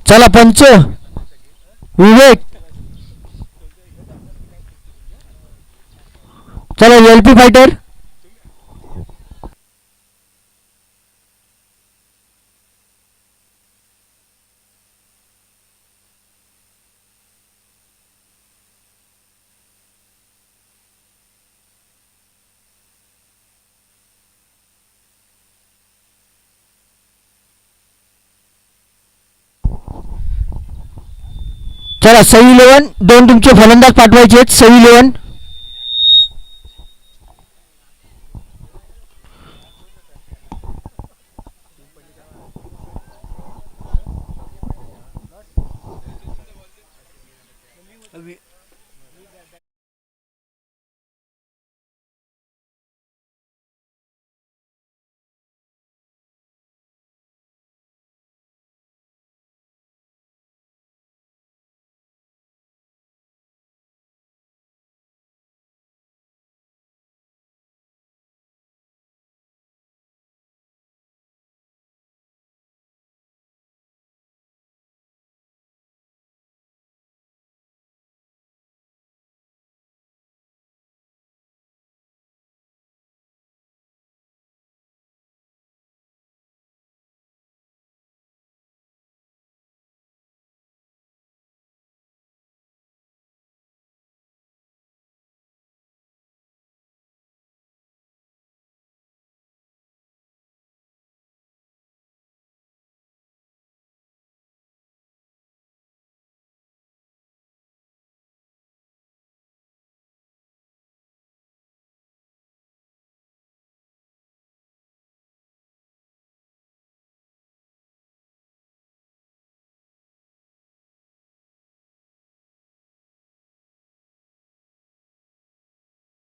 चला पंच विवेक, चला एलपी फायटर. चला सई 11 दोन तुमचे फलंदाज पाठवायचे आहेत. सई 11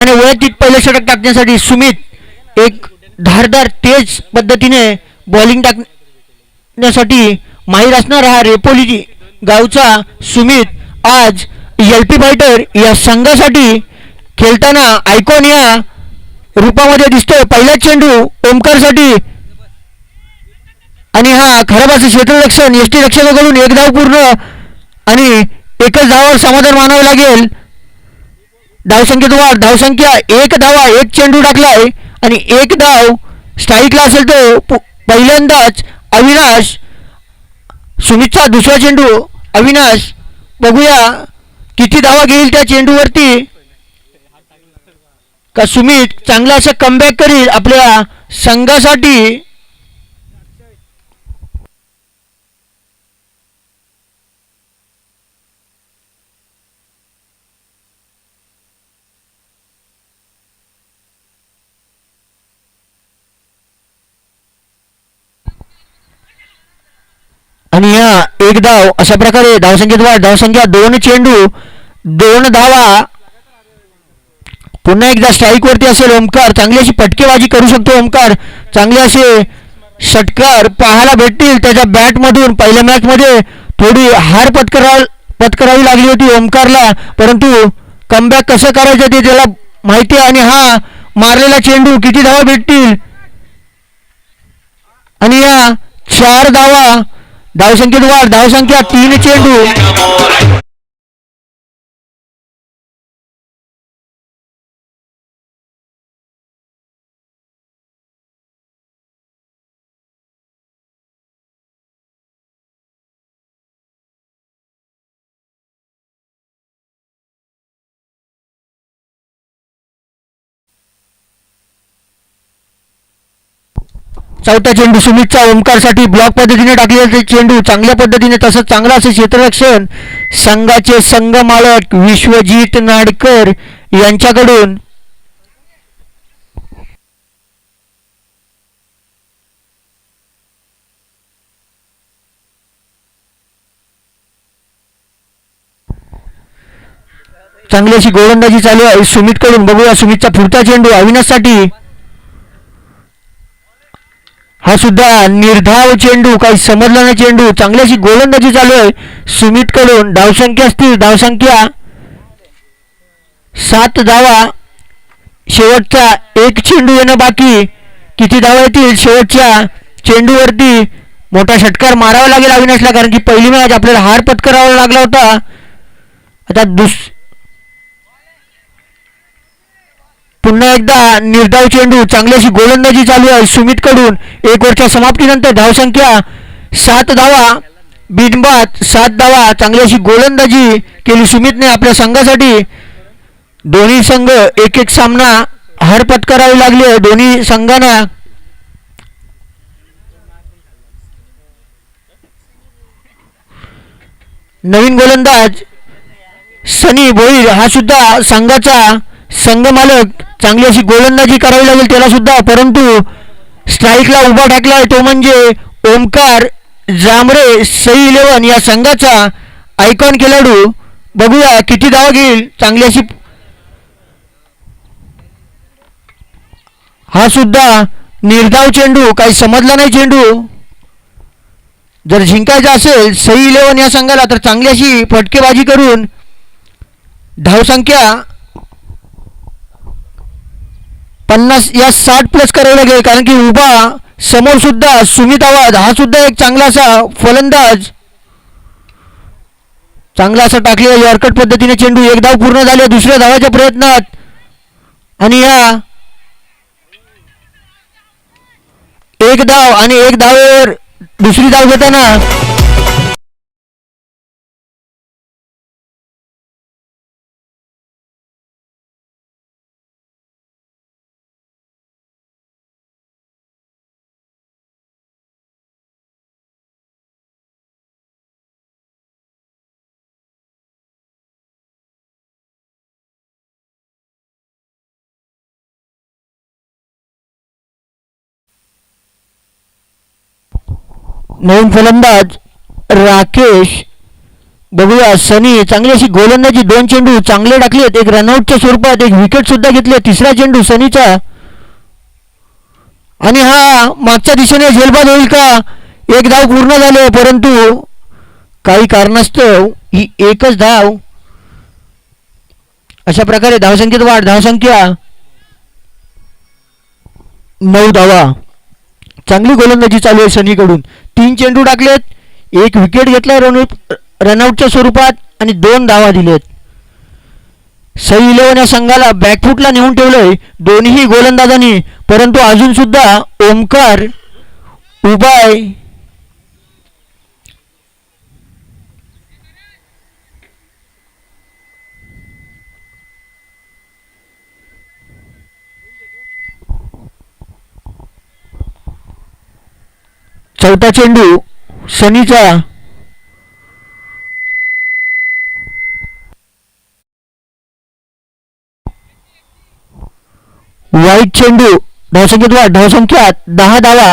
आणि वैयक्तिक पहिलं षटक टाकण्यासाठी सुमित एक धारदार तेज पद्धतीने बॉलिंग टाकण्यासाठी माहीर असणारा हा रेपोली गावचा सुमित आज एलपी फायटर या संघासाठी खेळताना आयकॉन या रूपामध्ये दिसतोय. पहिला चेंडू ओमकारसाठी आणि हा खराब असं क्षेत्ररक्षण एसटी रक्षकाकडून एक धाव पूर्ण आणि एकच धावावर समाधान मानावं लागेल. धावसंख्येत वाढ, धावसंख्या एक धावा, एक चेंडू टाकलाय आणि एक धाव स्ट्राईकला असेल तो पहिल्यांदाच अविनाश. सुमितचा दुसरा चेंडू अविनाश, बघूया किती धावा घेईल त्या चेंडूवरती. का सुमित चांगला असं कमबॅक करील आपल्या संघासाठी. आणि या एक धाव अशा प्रकारे धावसंख्येत वाढ, धावसंख्या 2 चेंडू 2 धावा. पुन्हा एकदा स्ट्राईक वरती असेल ओमकार. चांगली अशी पटकेबाजी करू शकतो ओमकार. चांगले असे षटकार पाहायला भेटतील त्याच्या बॅट मधून. पहिल्या मॅच मध्ये थोडी हार पत्करावी लागली होती ओमकारला, परंतु कमबॅक कसं करायचं ते त्याला माहिती आहे. आणि हा मारलेला चेंडू किती धावा भेटतील आणि या 4 धावा. धावसंख्येत वाढ, धावसंख्या 3 चेंडू. चौथा चेंडू सुमितचा ओमकारसाठी ब्लॉक पद्धतीने टाकलेला चेंडू चांगल्या पद्धतीने, तसंच चांगला असे क्षेत्ररक्षण संघाचे संघमालक विश्वजित नाडकर यांच्याकडून. चांगली अशी गोलंदाजी चालू आहे सुमितकडून. बघूया सुमितचा पुढचा चेंडू अविनाशसाठी. हा सुद्धा निर्धाव चेंडू, काही समजला नाही चेंडू. चांगली अशी गोलंदाजी चालू आहे सुमितकडून. धावसंख्या स्थिर, धावसंख्या 7 धावा. शेवटचा एक चेंडू येणं बाकी. किती धावा येतील शेवटच्या चेंडूवरती मोठा षटकार मारावा लागेल अविनाशला, कारण की पहिली मॅच आपल्याला हार पत्करावा लागला होता. आता पुन्हा एकदा निर्धाव चेंडू, चांगली अशी गोलंदाजी चालू आहे सुमित कडून. 1 ओव्हरच्या समाप्तीनंतर धावसंख्या 7 धावा, बिनबाद 7 धावा. चांगली अशी गोलंदाजी केली सुमितने आपल्या संघासाठी. दोन्ही संघ एक एक सामना हार पत्करावी लागली दोन्ही संघांना. नवीन गोलंदाज सनी भोईर हा सुद्धा संघाचा संघ मालक. चांगली अशी गोलंदाजी करावी लागेल त्याला सुद्धा, परंतु स्ट्राईकला उभा टाकलाय तो म्हणजे ओमकार जांभरे. सई 11 या संघाचा आयकॉन खेळाडू. बघूया किती धावा घेईल. चांगली अशी हा सुद्धा निर्धाव चेंडू, काही समजला नाही चेंडू. जर जिंकायचं असेल सई 11 या संघाला तर चांगली अशी फटकेबाजी करून धावसंख्या 50 या 60 प्लस करावी लागेल, कारण की उभा समोर सुद्धा सुमित आवाज हा सुद्धा एक चांगला असा फलंदाज. चांगला असा टाकलेला यॉर्कट पद्धतीने चेंडू. 1 धाव पूर्ण झाले दुसऱ्या धावाच्या प्रयत्नात, आणि या 1 धाव आणि 1 धावेवर दुसरी धाव घेताना नवीन फलंदाज राकेश. बघूया सनी, चांगली अशी गोलंदाजी. 2 चेंडू चांगले टाकलेत, एक रनआउटच्या स्वरूपात, एक विकेट सुद्धा घेतले. तिसरा चेंडू सनीचा, आणि हा मागच्या दिशेने झेलबाद होईल का. 1 धाव पूर्ण झाले, परंतु काही कारणास्तव ही एकच धाव. अशा प्रकारे धावसंख्येत वाढ. धावसंख्या 9 धावा. चांगली गोलंदाजी चालू आहे सनीकडून. 3 चेंडू टाकलेत, 1 विकेट घेतला रनआउटच्या स्वरूपात, आणि 2 धावा दिलेत. सई 11 या संघाला बॅकफुटला नेऊन ठेवलंय दोन्ही गोलंदाजांनी, परंतु अजून सुद्धा ओमकार उभा आहे. चौथा चेंडू सनीचा, वाईट चेंडू. धावसंख्येत वाढ. धावसंख्या 10 धावा,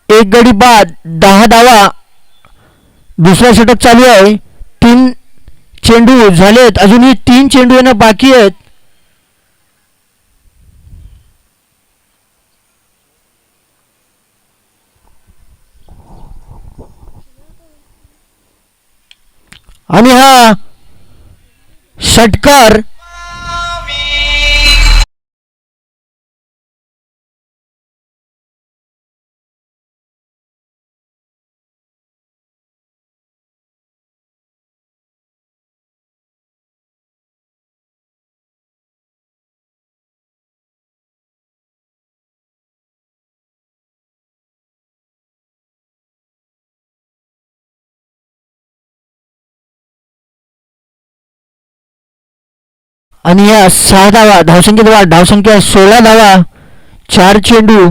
1 गडी बाद, 10 धावा. दुसरा षटक चालू आहे. 3 चेंडू झालेत, अजूनही 3 चेंडू येणं बाकी आहेत. आणि हा षटकार आणि या 6 धावा. धावसंख्येत वाढ. धावसंख्या 16 धावा, 4 चेंडू.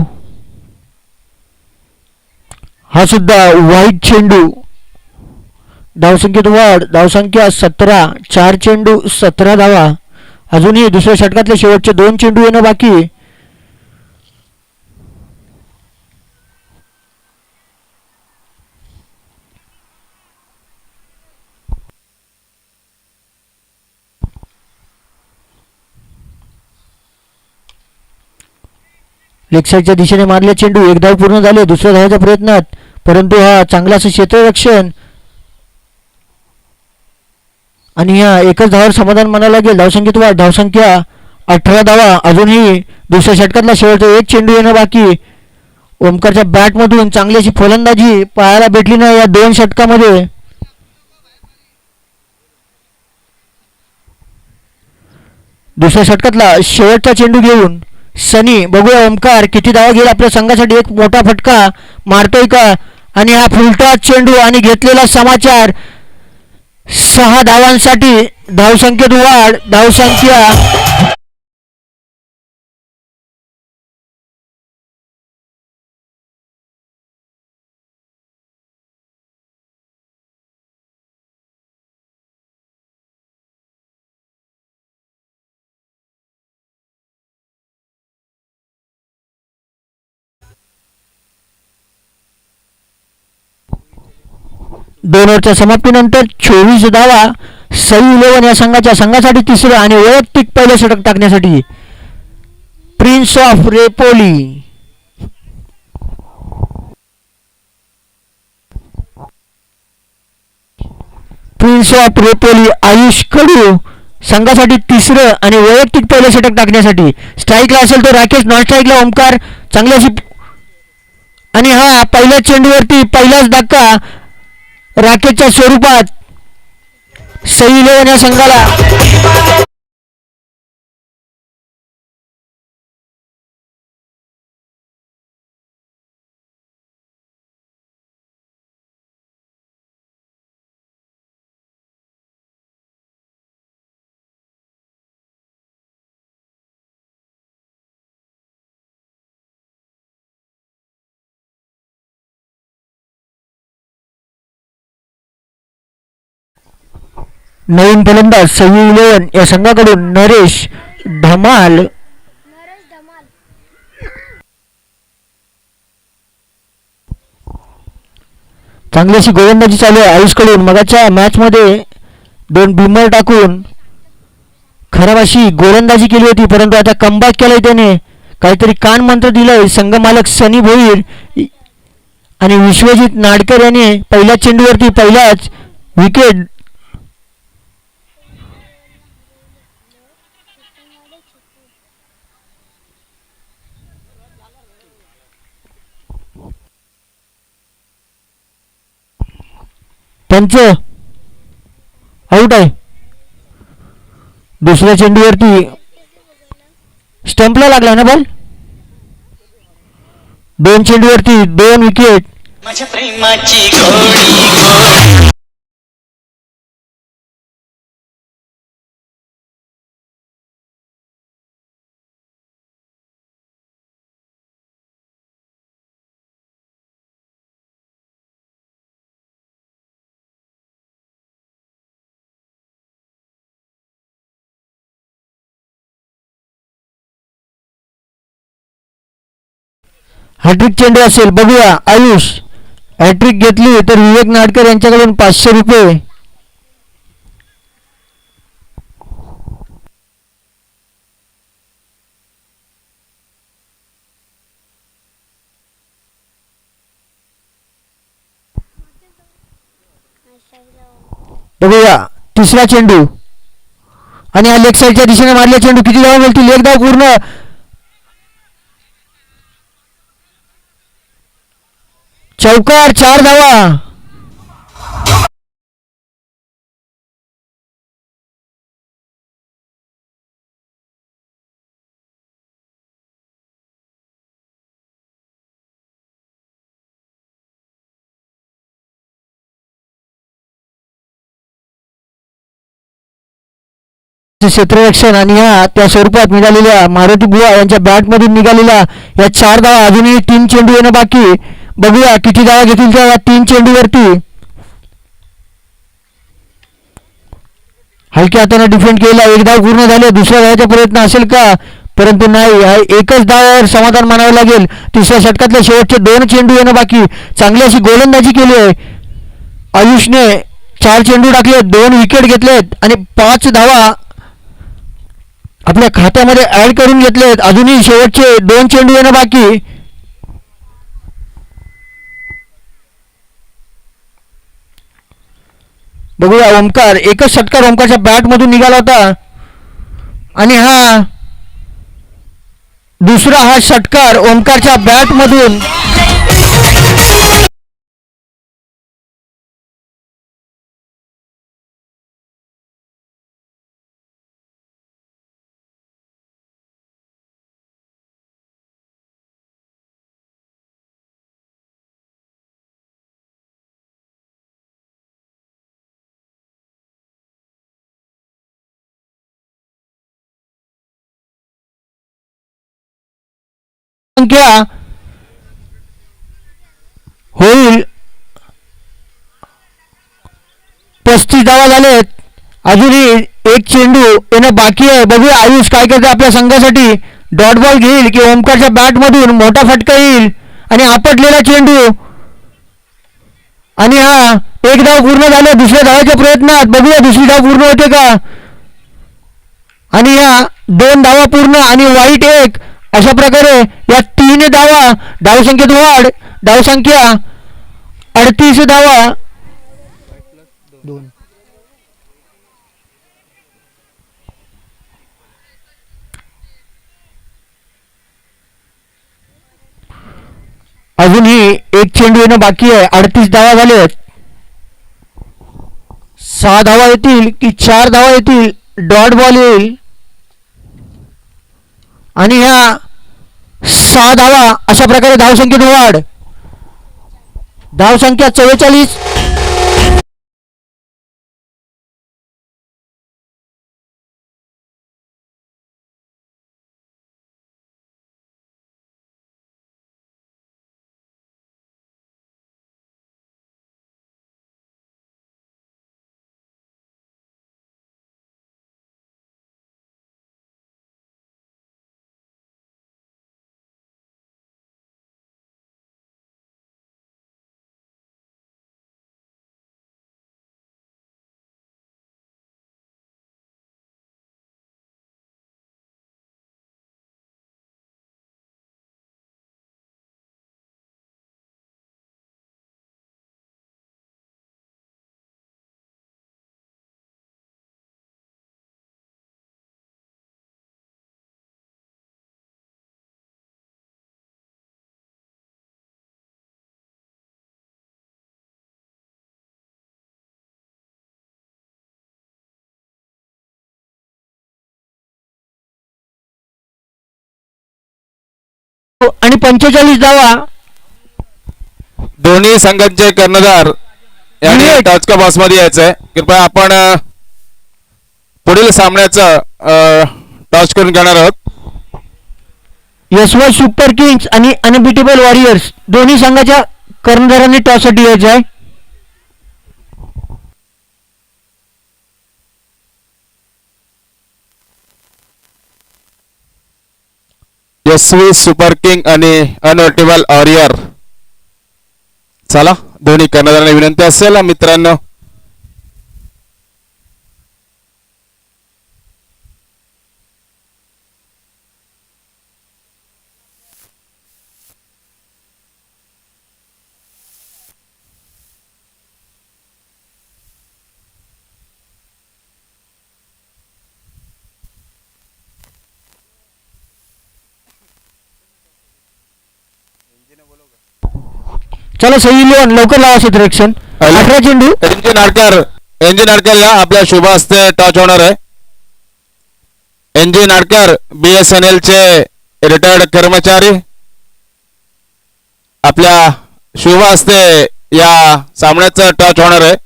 हा सुद्धा वाईट चेंडू. धावसंख्येत वाढ. धावसंख्या 17, 4 चेंडू, 17 धावा. अजूनही दुसऱ्या षटकातले शेवटचे 2 चेंडू येणं बाकी. लेग साईडच्या दिशेने मारले चेंडू. 1 धाव पूर्ण झाले दुसऱ्या धावाच्या प्रयत्नात, परंतु हा चांगला असं क्षेत्ररक्षण, आणि या एकच धावावर समाधान मानायला लागेल. धावसंख्येत वाढ. धावसंख्या 18 धावा. अजूनही दुसऱ्या षटकातला शेवटचा 1 चेंडू येणं बाकी. ओमकारच्या बॅटमधून चांगली अशी फलंदाजी पाहायला भेटली नाही या 2 षटकामध्ये. दुसऱ्या षटकातला शेवटचा चेंडू घेऊन सनी, बघूया ओमकार किती धावा घेईल आपल्या संघासाठी. एक मोठा फटका मारतोय का, आणि हा फुलटा चेंडू आणि घेतलेला समाचार. 6 धावांसाठी धावसंख्येत वाढ. धावसंख्या दोन ओव्हरच्या समाप्तीनंतर 24 धावा. सई 11 या संघासाठी तिसरं आणि वैयक्तिक पहिलं षटक टाकण्यासाठी prince of Repoli. Prince of Repoli Ayush Kadu संघासाठी तिसरं आणि वैयक्तिक पहिलं षटक टाकण्यासाठी. स्ट्राईकला असेल तो राकेश, नॉन स्ट्राईकला ओमकार. चांगली अशी, आणि हा पहिल्या चेंडूवरती पहिलाच धक्का राकेशच्या स्वरूपात सई 11 या संघाला. नवीन फलंदाज सई 11 या संघाकडून नरेश धमाल. चांगली अशी गोलंदाजी चालू आहे आयुषकडून. मगाच्या मॅचमध्ये 2 बिमर टाकून खराब अशी गोलंदाजी केली होती, परंतु आता कमबॅक केलंय त्याने. काहीतरी कान मंत्र दिलंय संघमालक सनी भोईर आणि विश्वजित नाडकर याने पहिल्या चेंडूवरती पहिलाच विकेट. पंच आऊट आहे. दुसऱ्या चेंडूवरती स्टंपला लागला ना बॉल. 2 चेंडूवरती 2 विकेट. माझ्या प्रेमाची घोडी. हॅट्रिक चेंडू असेल, बघूया. आयुष हॅट्रिक घेतली तर विवेक नाडकर यांच्याकडून 500 रुपये. बघूया तिसरा चेंडू, आणि हा लेग साईडच्या दिशेने मारला चेंडू. किती धावा मिळतील? एक धाव पूर्ण. चौकार, 4 धावा. क्षेत्ररक्षण आणि या त्या स्वरूपात निघालेल्या मारुती बुवा यांच्या बॅटमधून निघालेल्या या 4 धावा. अजूनही 3 चेंडू येणं बाकी. बघूया किती धावा घेतील त्या 3 चेंडूवरती. हलक्या हाताने डिफेंड केला. 1 धाव पूर्ण झाले. दुसऱ्या धावाचा प्रयत्न असेल का? परंतु नाही. एकच धावावर समाधान मानावं लागेल. तिसऱ्या षटकातले शेवटचे 2 चेंडू येणं बाकी. चांगली अशी गोलंदाजी केली आहे आयुषने. 4 चेंडू टाकले, 2 विकेट घेतलेत आणि 5 धावा आपल्या खात्यामध्ये ऍड करून घेतलेत. अजूनही शेवटचे 2 चेंडू येणं बाकी. बघूया ओमकार. एकच षटकार ओमकारच्या बॅट मधून निघाला होता आणि हा दुसरा हा षटकार ओमकारच्या बॅटमधून संख्या होईल 35 धावा झालेत. अजूनही एक चेंडू येणं बाकी आहे. बघूया आयुष काय करते आपल्या संघासाठी. डॉट बॉल घेईल की ओमकारच्या बॅटमधून मोठा फटका येईल आणि आपटलेला चेंडू आणि हा एक धाव पूर्ण झाला. दुसऱ्या धावाच्या प्रयत्नात बघूया दुसरी धाव पूर्ण होते का. आणि या 2 धावा पूर्ण आणि वाईट एक. अशा प्रकारे या 3 धावा धावसंख्येत वाढ. धावसंख्या 38 धावा. अजूनही एक चेंडू येणं बाकी आहे. 38 धावा झालेत. 6 धावा येतील की 4 धावा येतील. डॉट बॉल येईल आणि ह्या 6 धावा. अशा प्रकारे धावसंख्येत वाढ. धावसंख्या 44. आणि 45 धावा. दोन्ही संघांचे कर्णधार यांनी विवेक. टच का बॉक्स मध्ये यायचंय. कृपया आपण पुढील सामन्याचं टॉस करून घेणार आहोत. यशवंत सुपर किंग्स आणि अनबिटेबल वॉरियर्स दोन्ही संघाच्या कर्णधारांनी टॉससाठी यायचे आहे. यशवी सुपर किंग आणि अनबिटेबल वॉरियर. चला दोन्ही कर्णधारांना विनंती असेल मित्रांनो. चला सही लिहून लवकर लावा क्षेत्ररक्षण. 18 चेंडू. एनजी नाडकरला आपल्या शुभ हस्ते टॉच होणार आहे. एनजी नाडकर BSNL चे रिटायर्ड कर्मचारी आपल्या शुभ हस्ते या सामन्याचं टॉच होणार आहे.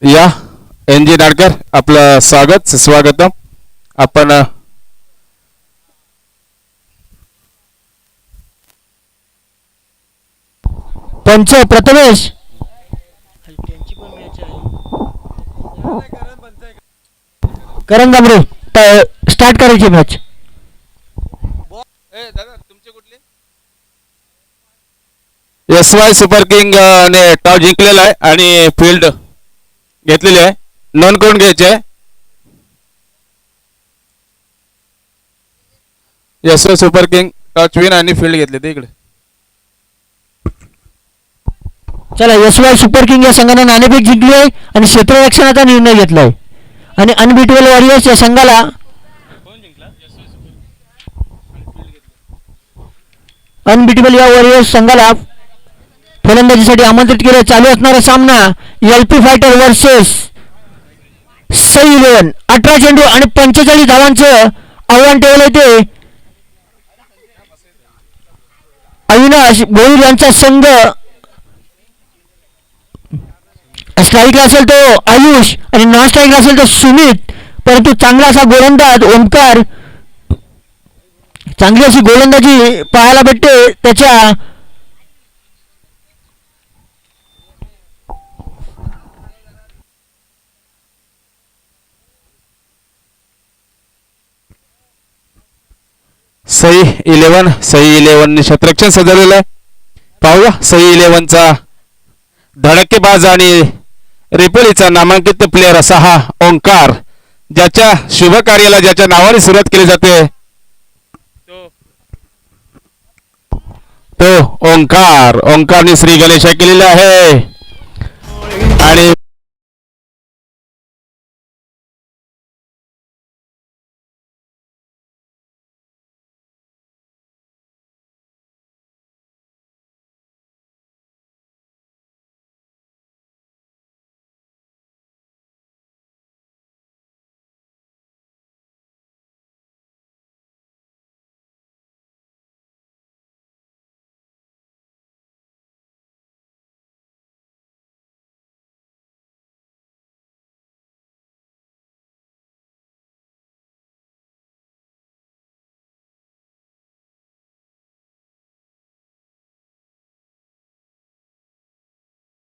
या एनजी नाडकर आपलं स्वागतम. आपण पंच प्रथमेश. करण जांभरे स्टार्ट करायची मॅच. SY सुपर किंग ने टॉस जिंकलेला आहे आणि फील्ड घेतलेली आहे. नोंद करून घ्यायची आहे. SY super king toss win आणि फील्ड घेतले ते इकडे. चला SY सुपर किंग या संघाने नाणेफेक जिंकली आहे आणि क्षेत्ररक्षणाचा निर्णय घेतला आहे आणि अनबिटेबल वॉरियर्स या संघाला अनबिटेबल या वॉरियर्स संघाला फलंदाजीसाठी आमंत्रित केलं. चालू असणारा सामना LP फायटर वर्सेस सई 11. 18 चेंडू आणि 45 धावांचं आव्हान ठेवलं ते अविनाश गोहिल यांचा संघ. स्ट्राईकला असेल तो आयुष आणि नॉन स्ट्राईकला असेल तो सुमित. परंतु चांगला असा गोलंदाज ओंकार, चांगली अशी गोलंदाजी पाहायला भेटते त्याच्या. सई 11 ने क्षेत्ररक्षण सजवलेलं आहे. पाहूया सई 11चा धडकेबाज आणि रिपोलीचा नामांकित प्लेअर असा हा ओंकार, ज्याच्या शुभ कार्याला ज्याच्या नावाने सुरुवात केली जाते तो ओंकारने श्री गणेशा केलेला आहे. आणि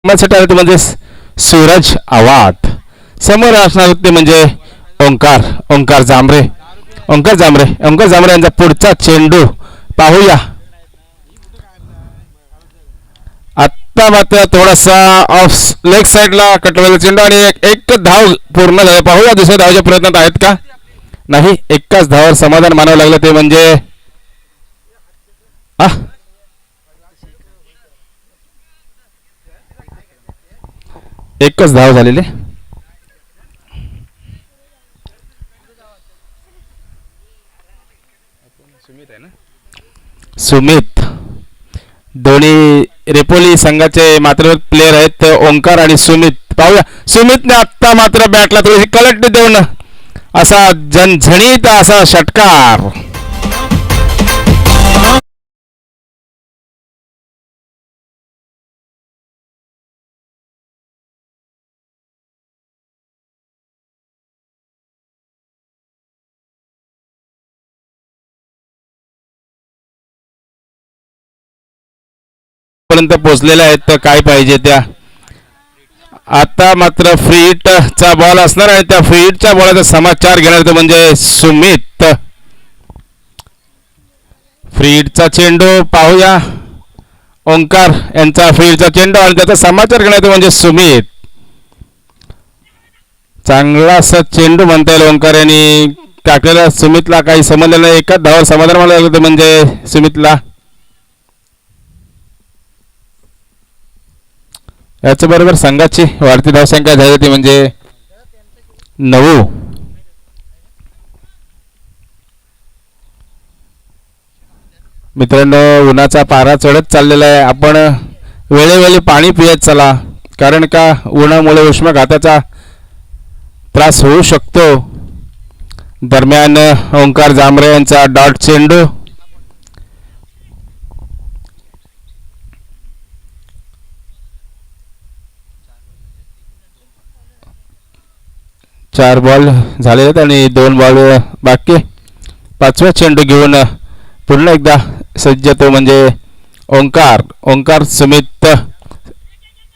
म्हणजे सूरज आवाट, समोर असणार ते म्हणजे ओंकार जांभरे यांचा पुढचा चेंडू पाहूया. आता मात्र थोडासा ऑफ लेग साइडला कटवलेला चेंडू आणि एक धाव पूर्ण झाली. पाहूया दुसऱ्या धावच्या प्रयत्नात आहेत का. नाही, एकाच धावावर समाधान मानावं लागलं ते म्हणजे एकच धाव झालेले. सुमित दोन्ही रेपोली संघाचे मात्र प्लेयर आहेत ओंकार आणि सुमित. पाहूया सुमितने आत्ता मात्र बॅटला थोडीशी कलट देऊन असा झणझणीत असा षटकार. पर्यंत पोहोचलेल्या आहेत तर काय पाहिजे त्या. आता मात्र फ्री हिटचा बॉल असणार आहे. त्या फ्री हिटच्या बॉलचा समाचार घेणार म्हणजे सुमित. फ्री हिटचा चेंडू पाहूया. ओंकार यांचा फ्री हिटचा चेंडू आणि त्याचा समाचार घेणार म्हणजे सुमित. चांगला असा चेंडू म्हणता येईल ओंकार यांनी टाकलेला. सुमितला काही समजलं नाही. एकाच धावावर समाधान मला लागलं म्हणजे सुमितला. याच्या बरोबर संघाची वाढती धावसंख्या झाली ती म्हणजे 9. मित्रांनो, उन्हाचा पारा चढत चाललेला आहे. आपण वेळोवेळी पाणी पियत चला, कारण का उन्हामुळे उष्माघाताचा त्रास होऊ शकतो. दरम्यान ओंकार जांभरे यांचा डॉट चेंडू. चार बॉल झाले आहेत आणि 2 बॉल बाकी. 5वा चेंडू घेऊन पुन्हा एकदा सज्ज तो म्हणजे ओंकार सुमित.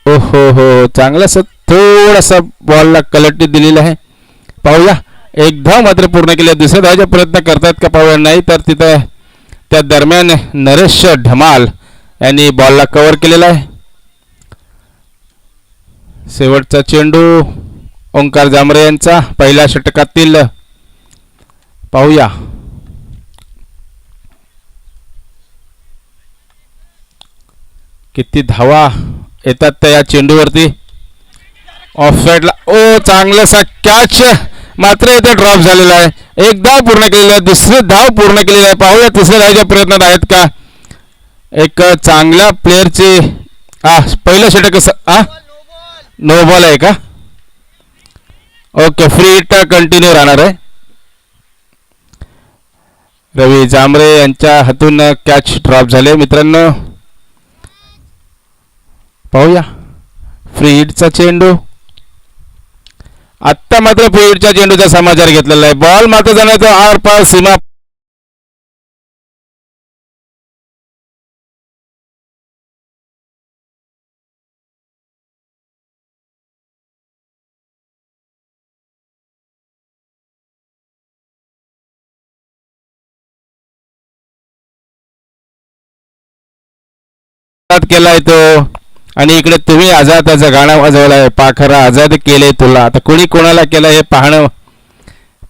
ओहो हो, चांगलासा थोडासा बॉलला कलटी दिलेला आहे. पाहूया एक धाव मात्र पूर्ण केली. दुसऱ्या धावाचा प्रयत्न करतायत का पाहूया. नाही तर तिथं त्या दरम्यान नरेश ढमाल यांनी बॉलला कव्हर केलेला आहे. शेवटचा चेंडू ओंकार जांभरे यांचा पहिल्या षटकातील पाहूया. किती धावा येतात त्या या चेंडूवरती. ऑफ साईडला ओ चांगलासा कॅच मात्र इथे ड्रॉप झालेला आहे. एक धाव पूर्ण केलेला आहे. दुसरी धाव पूर्ण केलेली आहे. पाहूया तिसऱ्या धावच्या प्रयत्नात आहेत का. एक चांगल्या प्लेअरची पहिलं षटक नो बॉल आहे का. ओके फ्री हिट कंटिन्यू राहणार आहे. रवी जांभरे यांच्या हातून कॅच ड्रॉप झाले मित्रांनो. पाहूया फ्री हिटचा चेंडू. आत्ता मात्र फ्री हिटच्या चेंडूचा समाचार घेतलेला आहे. बॉल मात्र जाण्याचा आर पार सीमा केलाय तो. आणि इकडे तुम्ही आझादाचं गाणं वाजवलंय. पाखरा आझाद केले तुला. आता कोणी कोणाला केलं हे पाहणं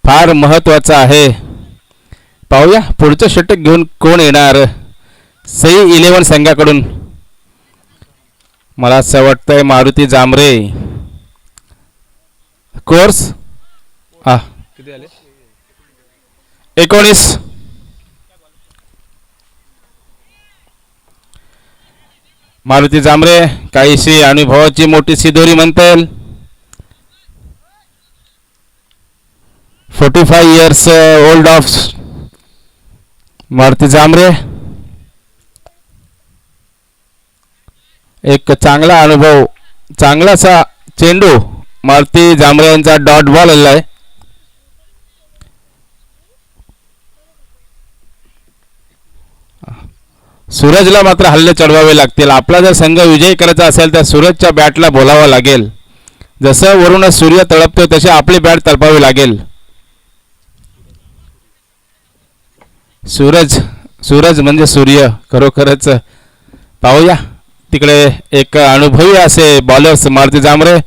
फार महत्वाचं आहे. पाहूया पुढचं षटक घेऊन कोण येणार सई 11 संघाकडून. मला असं वाटतंय मारुती जांभरे. कोर्स 19. मारुती जांभरे काहीशी अनुभवाची मोठी दोरी म्हणता येईल. 45 years old of Maruti Jambhare. एक चांगला अनुभव चांगलासा चेंडू मारुती जांभरे यांचा डॉट बॉल आलेला आहे. सूरजला मात्र हल्ले चढवावे लागतील. आपला जर संघ विजयी करायचा असेल तर सूरजच्या बॅटला बोलावं लागेल. जसं वरून सूर्य तळपतो तशी आपली बॅट तळपावी लागेल. सूरज म्हणजे सूर्य खरोखरच. पाहूया तिकडे एक अनुभवी असे बॉलर्स मारुती जांभरे.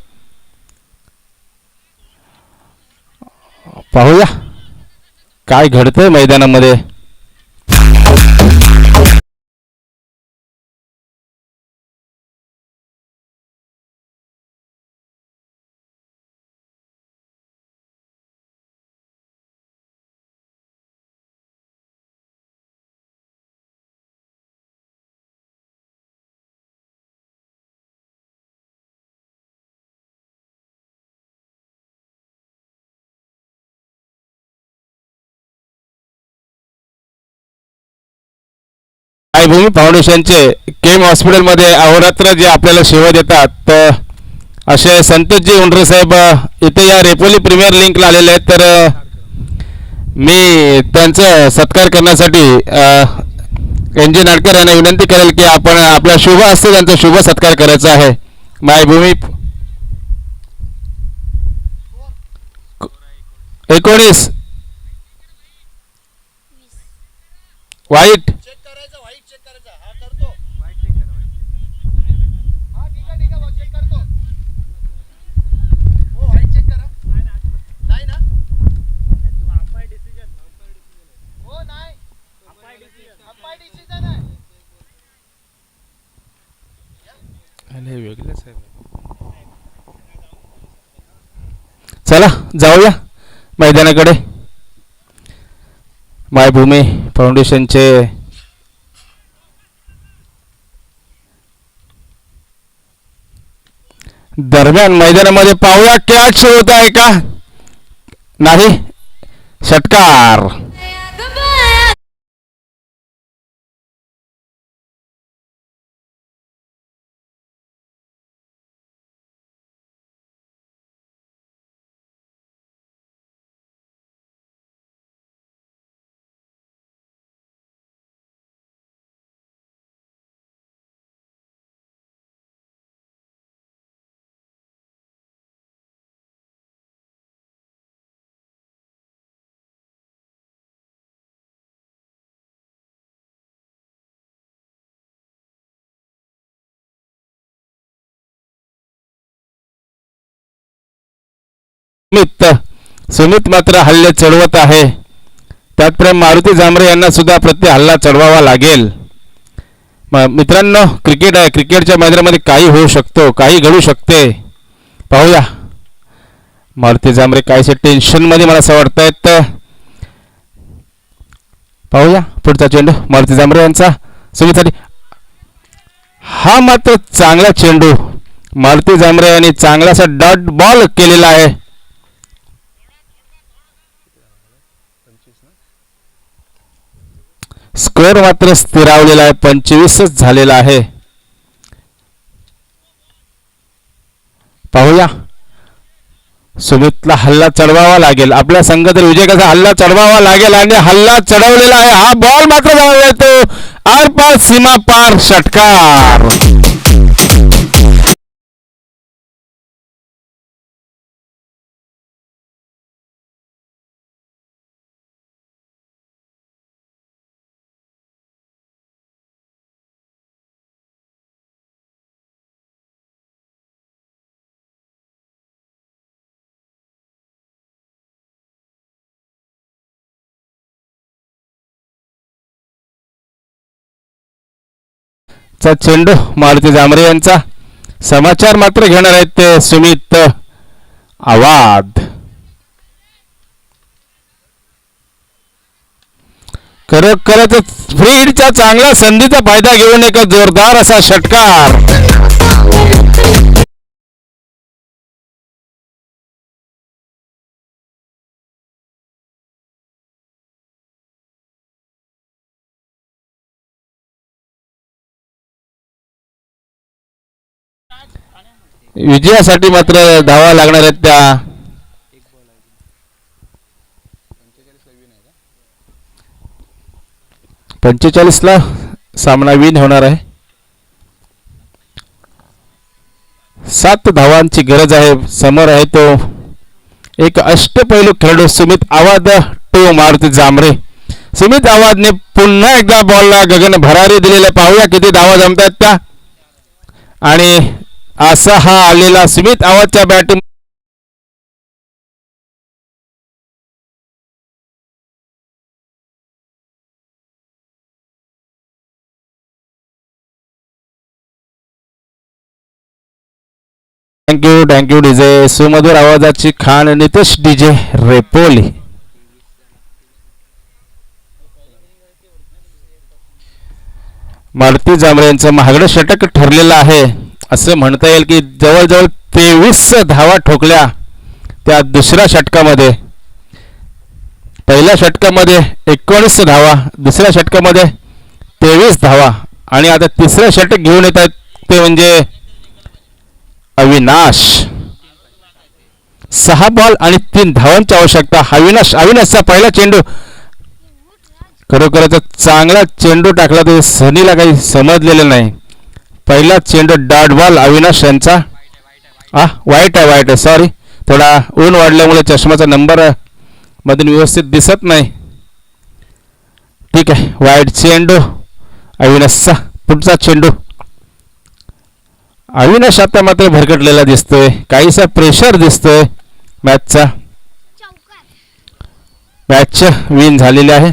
पाहूया काय घडतंय मैदानामध्ये. मायभूमी फाउंडेशनचे केम हॉस्पिटलमध्ये अहोरात्र जे आपल्याला सेवा देतात तर असे संतोषजी उंडरे साहेब इथे या रेपोली प्रीमियर लीगला आलेले आहेत. तर मी त्यांचा सत्कार करण्यासाठी एन जी नाडकर यांना विनंती करेल की आपण आपल्या शुभ हस्ते त्यांचा शुभ सत्कार करायचा आहे. मायभूमी 19 वाईट चला जाऊया मैदानाकडे. मायभूमी फाउंडेशनचे दरम्यान मैदानामध्ये पाहूया कॅच होत आहे का नाही. षटकार सुमित मात्र हल्ले चढवत आहे. त्याचप्रमाणे मारुती जांभरे यांना सुद्धा प्रति हल्ला चढवावा लागेल. मित्रांनो, क्रिकेट आहे. क्रिकेटच्या मैदानामध्ये काही होऊ शकतो, काही घडू शकते. पाहूया मारुती जांभरे काहीसे टेन्शन मध्ये मला असं वाटतायत. पाहूया पुढचा चेंडू मारुती जांभरे यांचा सुमितसाठी. हा मात्र चांगला चेंडू मारुती जांभरे यांनी चांगलासा डॉट बॉल केलेला आहे. स्कोअर मात्र स्थिरावलेला आहे, 25च झालेला आहे. पाहूया सुमितला हल्ला चढवावा लागेल. आपल्या संघ तर विजयकाचा हल्ला चढवावा लागेल आणि हल्ला चढवलेला आहे. हा बॉल मात्र जवळ येतो, आरपार सीमा पार षटकार. चा चेंडू मारुती जांभरे यांचा. समाचार मात्र घेणार आहेत ते सुमित आवाद. खरोखरच फ्रीडच्या चांगल्या संधीचा फायदा घेऊन एक जोरदार असा षटकार. विजयासाठी मात्र धावा लागणार आहेत त्या. ला सामना विन होणार आहे. 7 धावांची गरज आहे. समोर आहे तो एक अष्टपैलू खेळाडू सुमित आवाद टू मारुती जांभरे. सुमित आवादने पुन्हा एकदा बॉलला गगन भरारी दिलेले. पाहूया किती धावा जमतात त्या. आणि असा हा आलेला सुमित आवाजच्या बॅटिंग. Thank you DJ. सुमधुर आवाजाची खाण नितेश डीजे रेपोली. मारुती जांभरे यांचं महागडं षटक ठरलेलं आहे. असं म्हणता येईल की जवळजवळ 23 धावा ठोकल्या त्या दुसऱ्या षटकामध्ये. पहिल्या षटकामध्ये 19 धावा, दुसऱ्या षटकामध्ये 23 धावा आणि आता तिसरं षटक घेऊन येत आहेत ते म्हणजे अविनाश. 6 बॉल आणि 3 धावांची आवश्यकता. अविनाशचा पहिला चेंडू. खरोखरच चांगला चेंडू टाकला तर सनीला काही समजलेलं नाही. पहिला चेंडू डॉट बॉल अविनाश यांचा. वाईट आहे सॉरी, थोडा ऊन वाढल्यामुळे चष्माचा नंबर मधून व्यवस्थित दिसत नाही. ठीक आहे, वाईट चेंडू अविनाशचा. पुढचा चेंडू. अविनाश आता मात्र भरकटलेला दिसतोय, काहीसा प्रेशर दिसतोय मॅचचा. मॅच विन झालेली आहे.